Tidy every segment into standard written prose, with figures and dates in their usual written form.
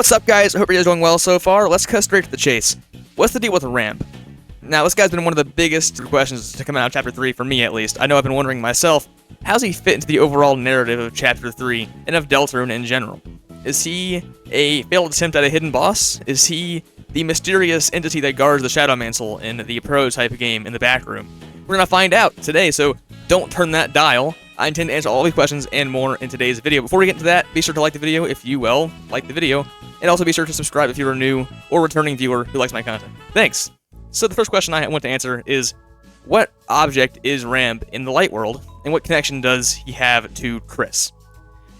What's up, guys? I hope you're doing well so far. Let's cut straight to the chase. What's the deal with Ramb? Now, this guy's been one of the biggest questions to come out of Chapter 3, for me at least. I know I've been wondering myself, how's he fit into the overall narrative of Chapter 3 and of Deltarune in general? Is he a failed attempt at a hidden boss? Is he the mysterious entity that guards the Shadow Mantle in the prototype game in the back room? We're gonna find out today, so don't turn that dial. I intend to answer all these questions and more in today's video. Before we get into that, be sure to like the video if you, like the video, and also be sure to subscribe if you're a new or returning viewer who likes my content. Thanks! So the first question I want to answer is, what object is Ramb in the light world, and what connection does he have to Chris?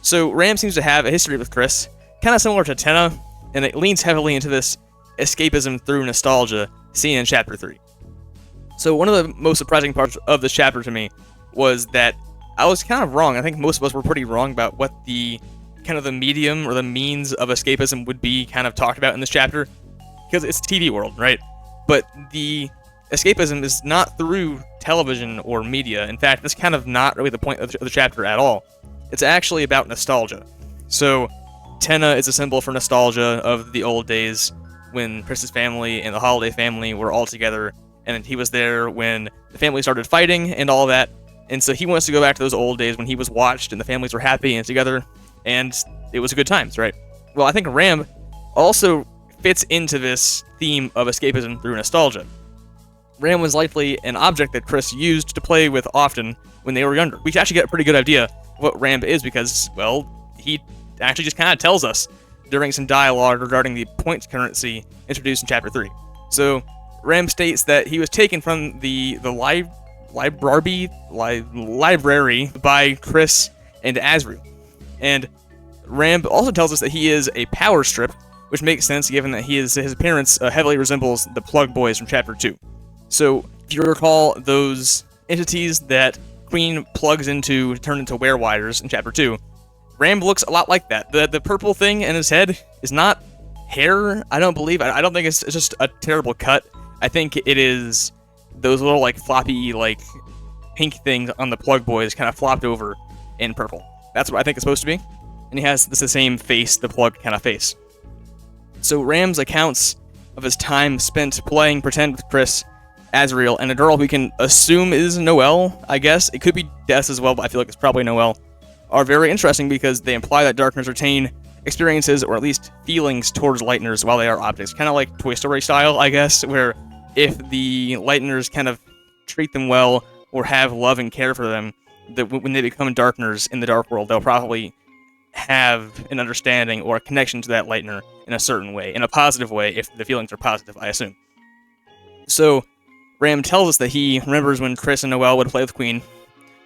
So Ramb seems to have a history with Chris, kind of similar to Tenna, and it leans heavily into this escapism through nostalgia seen in Chapter 3. So one of the most surprising parts of this chapter to me was that I was kind of wrong. I think most of us were pretty wrong about what the kind of the medium or the means of escapism would be kind of talked about in this chapter, because it's a TV world, right? But the escapism is not through television or media. In fact, that's kind of not really the point of the chapter at all. It's actually about nostalgia. So Tenna is a symbol for nostalgia of the old days when Chris's family and the Holiday family were all together, and he was there when the family started fighting and all that. And so he wants to go back to those old days when he was watched and the families were happy and together, and it was good times, right? Well, I think Ramb also fits into this theme of escapism through nostalgia. Ramb was likely an object that Chris used to play with often when they were younger. We actually get a pretty good idea what Ramb is because, well, he actually just kind of tells us during some dialogue regarding the points currency introduced in Chapter 3. So Ramb states that he was taken from the library by Chris and Azriel. And Ramb also tells us that he is a power strip, which makes sense given that his appearance heavily resembles the Plug Boys from Chapter 2. So, if you recall those entities that Queen plugs into to turn into werewires in Chapter 2, Ramb looks a lot like that. The purple thing in his head is not hair, I don't believe. I don't think it's just a terrible cut. I think it is those little, like, floppy, like, pink things on the Plug Boys kind of flopped over in purple. That's what I think it's supposed to be. And he has the same face, the Plug kind of face. So Ramb's accounts of his time spent playing pretend with Chris, Azriel, and a girl we can assume is Noelle, I guess. It could be Des as well, but I feel like it's probably Noelle, are very interesting because they imply that Darkners retain experiences or at least feelings towards Lightners while they are objects. Kind of like Toy Story style, I guess, where if the Lightners kind of treat them well or have love and care for them, that when they become Darkners in the Dark World, they'll probably have an understanding or a connection to that Lightner in a certain way, in a positive way, if the feelings are positive, I assume. So, Ramb tells us that he remembers when Chris and Noelle would play with Queen,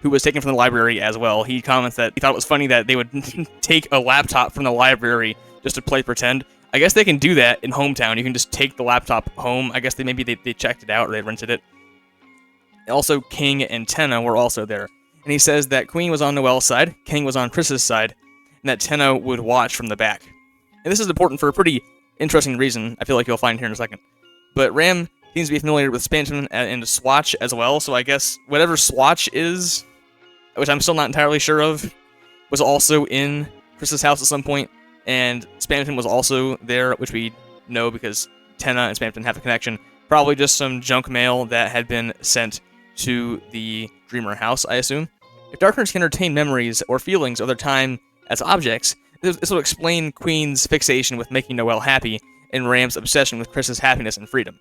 who was taken from the library as well. He comments that he thought it was funny that they would take a laptop from the library just to play pretend. I guess they can do that in Hometown. You can just take the laptop home. I guess they checked it out or they rented it. Also, King and Tenna were also there. And he says that Queen was on Noelle's side, King was on Chris's side, and that Tenna would watch from the back. And this is important for a pretty interesting reason, I feel like you'll find here in a second. But Ramb seems to be familiar with Spanton and Swatch as well, so I guess whatever Swatch is, which I'm still not entirely sure of, was also in Chris's house at some point, and Spanton was also there, which we know because Tenna and Spanton have a connection. Probably just some junk mail that had been sent to the Dreamer house, I assume. If Darkners can retain memories or feelings of their time as objects, this will explain Queen's fixation with making Noelle happy and Ramb's obsession with Chris's happiness and freedom.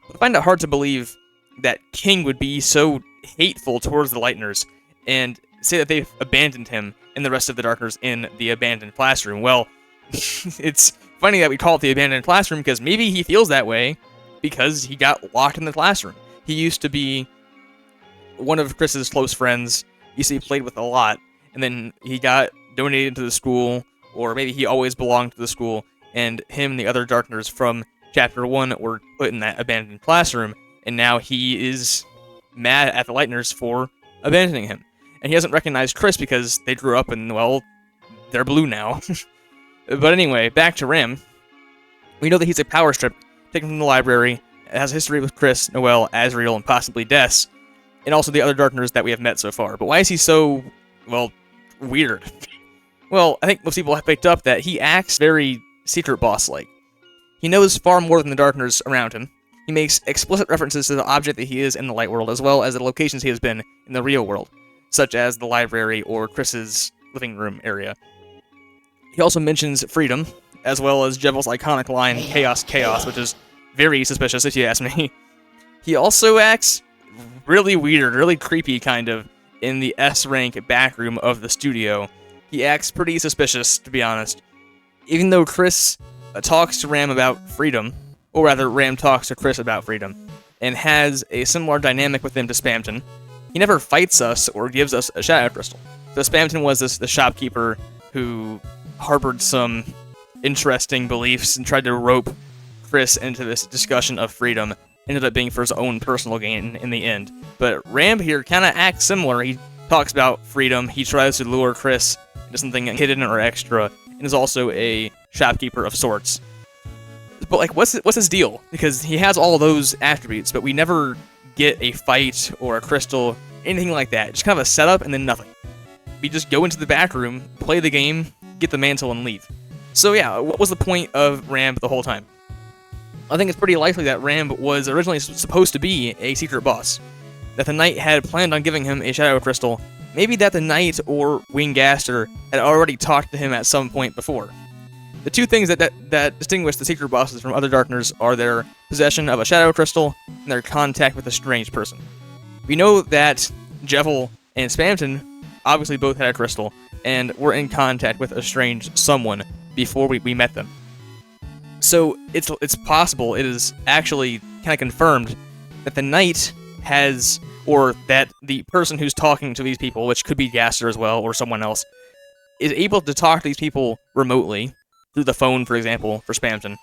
But I find it hard to believe that King would be so hateful towards the Lightners and say that they've abandoned him and the rest of the Darkners in the abandoned classroom. Well, it's funny that we call it the abandoned classroom because maybe he feels that way because he got locked in the classroom. He used to be one of Chris's close friends. He played with a lot, and then he got donated to the school, or maybe he always belonged to the school, and him and the other Darkners from Chapter 1 were put in that abandoned classroom, and now he is mad at the Lightners for abandoning him. And he hasn't recognized Chris because they grew up and, well, they're blue now. But anyway, back to Ramb. We know that he's a power strip taken from the library, has a history with Chris, Noelle, Azriel, and possibly Des, and also the other Darkners that we have met so far. But why is he so, well, weird? Well, I think most people have picked up that he acts very secret boss-like. He knows far more than the darkness around him. He makes explicit references to the object that he is in the light world, as well as the locations he has been in the real world, such as the library or Chris's living room area. He also mentions freedom, as well as Jevel's iconic line, "Chaos, chaos," which is very suspicious if you ask me. He also acts really weird, really creepy kind of, in the S-rank back room of the studio. He acts pretty suspicious, to be honest. Even though Chris talks to Ramb about freedom, or rather, Ramb talks to Chris about freedom, and has a similar dynamic with him to Spamton, he never fights us or gives us a Shadow Crystal. So Spamton was the shopkeeper who harbored some interesting beliefs and tried to rope Chris into this discussion of freedom. Ended up being for his own personal gain in the end. But Ramb here kind of acts similar. He talks about freedom, he tries to lure Chris into something hidden or extra, and is also a shopkeeper of sorts. But like, what's his deal? Because he has all those attributes, but we never get a fight or a crystal, anything like that. Just kind of a setup and then nothing. We just go into the back room, play the game, get the mantle, and leave. So yeah, what was the point of Ramb the whole time? I think it's pretty likely that Ramb was originally supposed to be a secret boss, that the Knight had planned on giving him a Shadow Crystal, maybe that the Knight or Winggaster had already talked to him at some point before. The two things that distinguish the secret bosses from other Darkners are their possession of a Shadow Crystal and their contact with a strange person. We know that Jevel and Spamton obviously both had a crystal, and were in contact with a strange someone before we met them. So it's possible, it is actually kind of confirmed, that the Knight has, or that the person who's talking to these people, which could be Gaster as well, or someone else, is able to talk to these people remotely, through the phone, for example, for Spamton.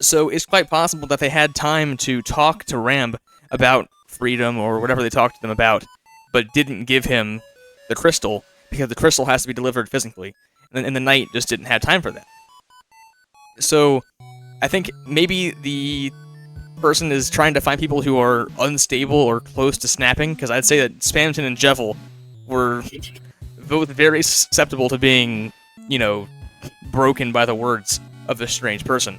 So it's quite possible that they had time to talk to Ramb about freedom, or whatever they talked to them about, but didn't give him the crystal, because the crystal has to be delivered physically, and the Knight just didn't have time for that. So, I think maybe the person is trying to find people who are unstable or close to snapping, because I'd say that Spamton and Jevel were both very susceptible to being, broken by the words of this strange person.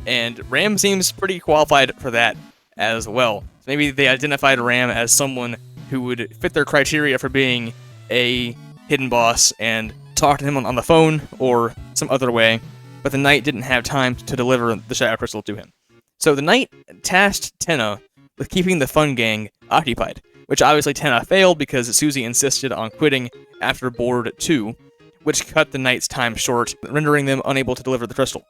And Ramb seems pretty qualified for that as well. So maybe they identified Ramb as someone who would fit their criteria for being a hidden boss and talk to him on the phone or some other way, but the Knight didn't have time to deliver the Shadow Crystal to him. So the Knight tasked Tenna with keeping the Fun Gang occupied, which obviously Tenna failed because Susie insisted on quitting after Board 2, which cut the Knight's time short, rendering them unable to deliver the crystal.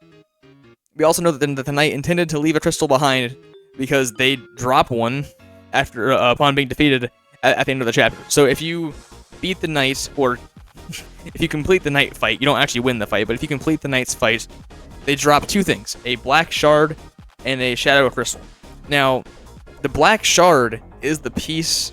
We also know that the Knight intended to leave a crystal behind because they drop one after upon being defeated at the end of the chapter. So if you beat the Knight, or if you complete the Knight fight, you don't actually win the fight, but if you complete the Knight's fight, they drop two things, a black shard and a Shadow Crystal. Now, the black shard is the piece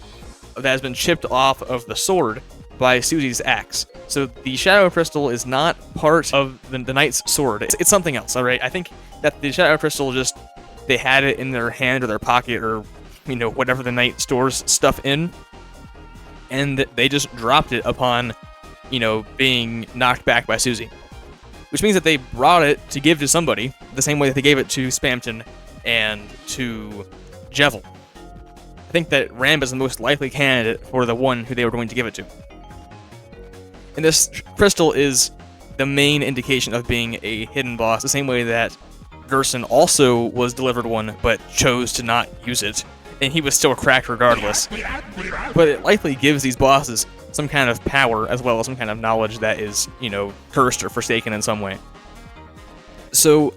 that has been chipped off of the sword by Susie's axe. So the Shadow Crystal is not part of the Knight's sword. It's something else, alright? I think that the Shadow Crystal just, they had it in their hand or their pocket or, whatever the Knight stores stuff in, and they just dropped it upon, being knocked back by Susie. Which means that they brought it to give to somebody, the same way that they gave it to Spamton and to Jevel. I think that Ramb is the most likely candidate for the one who they were going to give it to. And this crystal is the main indication of being a hidden boss, the same way that Gerson also was delivered one, but chose to not use it, and he was still cracked regardless. But it likely gives these bosses some kind of power, as well as some kind of knowledge that is, cursed or forsaken in some way. So,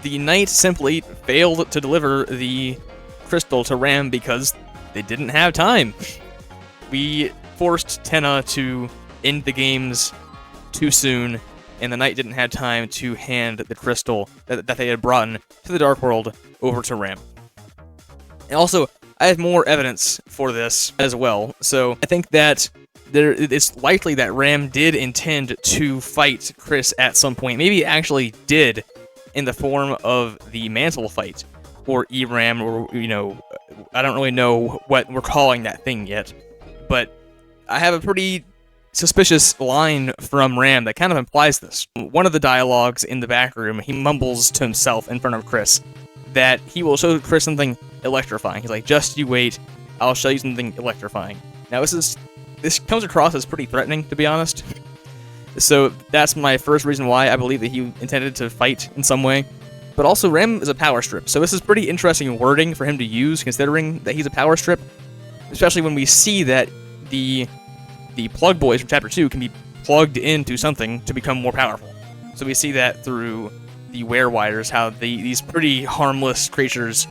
the Knight simply failed to deliver the crystal to Ramb because they didn't have time. We forced Tenna to end the games too soon, and the Knight didn't have time to hand the crystal that they had brought in to the Dark World over to Ramb. And also, I have more evidence for this as well, so I think that it's likely that Ramb did intend to fight Chris at some point. Maybe actually did in the form of the Mantle fight, or ERAM, or, I don't really know what we're calling that thing yet, but I have a pretty suspicious line from Ramb that kind of implies this. One of the dialogues in the back room, he mumbles to himself in front of Chris that he will show Chris something electrifying. He's like, just you wait, I'll show you something electrifying. Now this comes across as pretty threatening, to be honest. So that's my first reason why I believe that he intended to fight in some way. But also, Ramb is a power strip, so this is pretty interesting wording for him to use, considering that he's a power strip, especially when we see that the plug boys from Chapter 2 can be plugged into something to become more powerful. So we see that through the werewires, how these pretty harmless creatures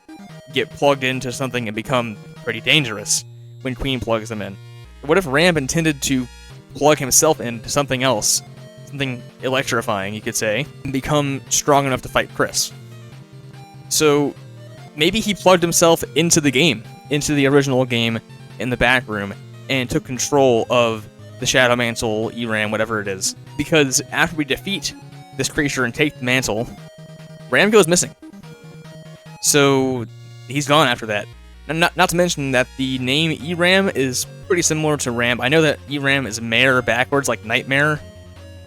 get plugged into something and become pretty dangerous when Queen plugs them in. What if Ramb intended to plug himself into something else, something electrifying, you could say, and become strong enough to fight Chris? So maybe he plugged himself into the game, into the original game in the back room, and took control of the Shadow Mantle, Ramb, whatever it is. Because after we defeat this creature and take the mantle, Ramb goes missing. So he's gone after that. And not to mention that the name Ramb is pretty similar to Ramb. I know that Ramb is mare backwards, like nightmare,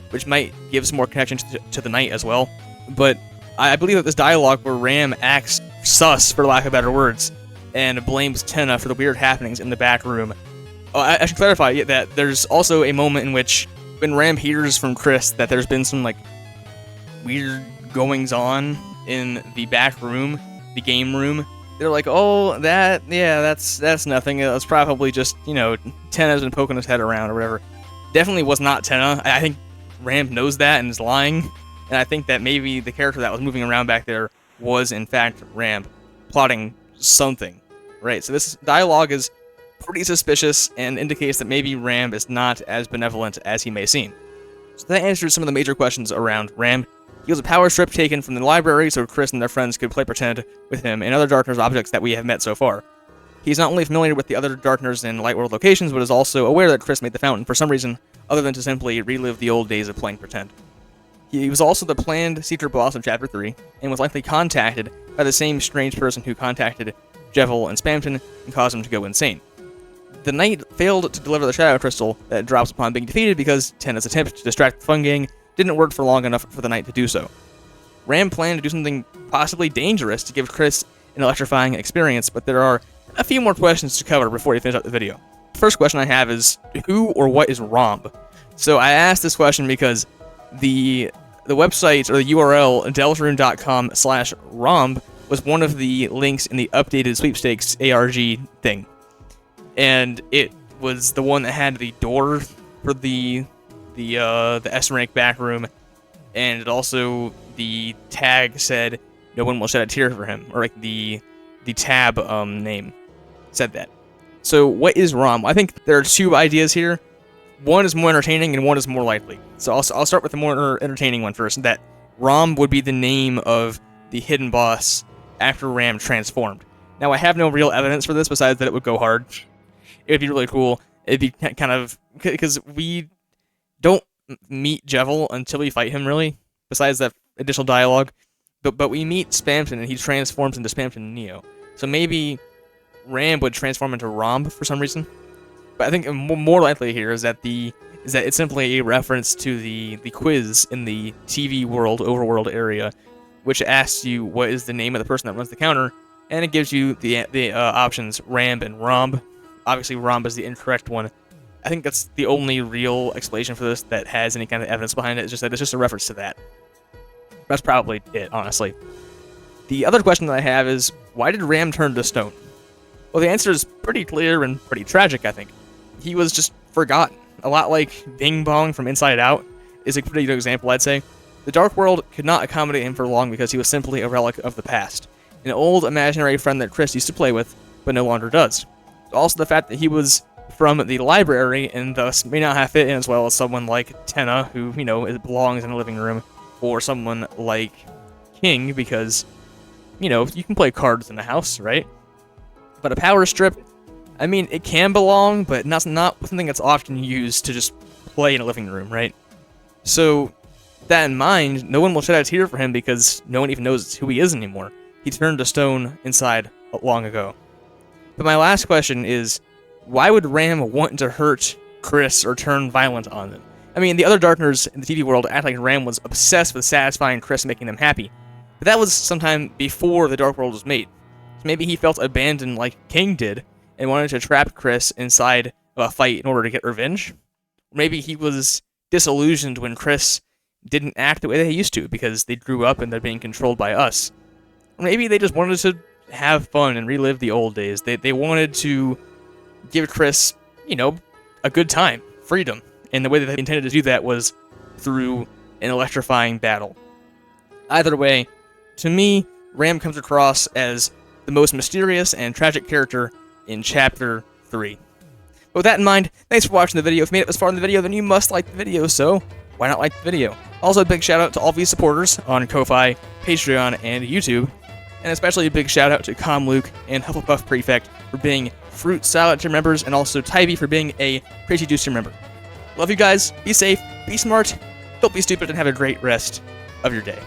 which might give some more connection to the night as well. But I believe that this dialogue where Ramb acts sus, for lack of better words, and blames Tenna for the weird happenings in the back room. I should clarify that there's also a moment in which, when Ramb hears from Chris that there's been some, like, weird goings-on in the back room, the game room, they're like, oh, that's nothing. It's probably just, Tenna's been poking his head around or whatever. Definitely was not Tenna. I think Ramb knows that and is lying, and I think that maybe the character that was moving around back there was, in fact, Ramb, plotting something, right? So this dialogue is pretty suspicious and indicates that maybe Ramb is not as benevolent as he may seem. So that answers some of the major questions around Ramb. He was a power strip taken from the library so Chris and their friends could play pretend with him and other Darkness objects that we have met so far. He's not only familiar with the other Darkness and Lightworld locations, but is also aware that Chris made the fountain for some reason other than to simply relive the old days of playing pretend. He was also the planned secret boss of Chapter 3, and was likely contacted by the same strange person who contacted Jevil and Spamton and caused him to go insane. The knight failed to deliver the Shadow Crystal that drops upon being defeated because Tenna's attempt to distract the Fun Gang didn't work for long enough for the knight to do so. Ramb planned to do something possibly dangerous to give Chris an electrifying experience, but there are a few more questions to cover before we finish up the video. The first question I have is, who or what is Ramb? So I asked this question because the website, or the URL, deltarune.com/Ramb, was one of the links in the updated sweepstakes ARG thing. And it was the one that had the door for the S rank back room, and it also, the tag said, no one will shed a tear for him, or like the tab name said that. So what is Ramb? I think there are two ideas here. One is more entertaining and one is more likely. So I'll start with the more entertaining one first, that Ramb would be the name of the hidden boss after Ramb transformed. Now I have no real evidence for this besides that it would go hard. It would be really cool. It'd be kind of, because we don't meet Jevil until we fight him, really, besides that additional dialogue. But we meet Spamton, and he transforms into Spamton Neo. So maybe Ramb would transform into Ramb for some reason. But I think more likely here is that it's simply a reference to the quiz in the TV world, overworld area, which asks you what is the name of the person that runs the counter, and it gives you the options Ramb and Ramb. Obviously, Ramb is the incorrect one. I think that's the only real explanation for this that has any kind of evidence behind it. It's just that it's just a reference to that. That's probably it, honestly. The other question that I have is, why did Ramb turn to stone? Well, the answer is pretty clear and pretty tragic, I think. He was just forgotten. A lot like Bing Bong from Inside Out is a pretty good example, I'd say. The Dark World could not accommodate him for long because he was simply a relic of the past. An old imaginary friend that Chris used to play with, but no longer does. Also the fact that he was from the library and thus may not have fit in as well as someone like Tenna, who, belongs in a living room, or someone like King, because, you can play cards in the house, right? But a power strip, I mean, it can belong, but not something that's often used to just play in a living room, right? So, that in mind, no one will shed a tear for him because no one even knows who he is anymore. He turned to stone inside long ago. But my last question is, why would Ramb want to hurt Chris or turn violent on them. I mean, the other Darkners in the TV world act like Ramb was obsessed with satisfying Chris and making them happy, but that was sometime before the Dark World was made. So maybe he felt abandoned like King did, and wanted to trap Chris inside of a fight in order to get revenge. Maybe he was disillusioned when Chris didn't act the way they used to because they grew up and they're being controlled by us. Maybe they just wanted to have fun and relive the old days. They wanted to give Chris, a good time, freedom. And the way that they intended to do that was through an electrifying battle. Either way, to me, Ramb comes across as the most mysterious and tragic character in Chapter 3. But with that in mind, thanks for watching the video. If you made it this far in the video, then you must like the video, so why not like the video? Also, a big shout out to all of you supporters on Ko-Fi, Patreon, and YouTube. And especially a big shout out to Luke and Hufflepuff Prefect for being Fruit Salad tier members, and also Tybee for being a Crazy Juice tier member. Love you guys, be safe, be smart, don't be stupid, and have a great rest of your day.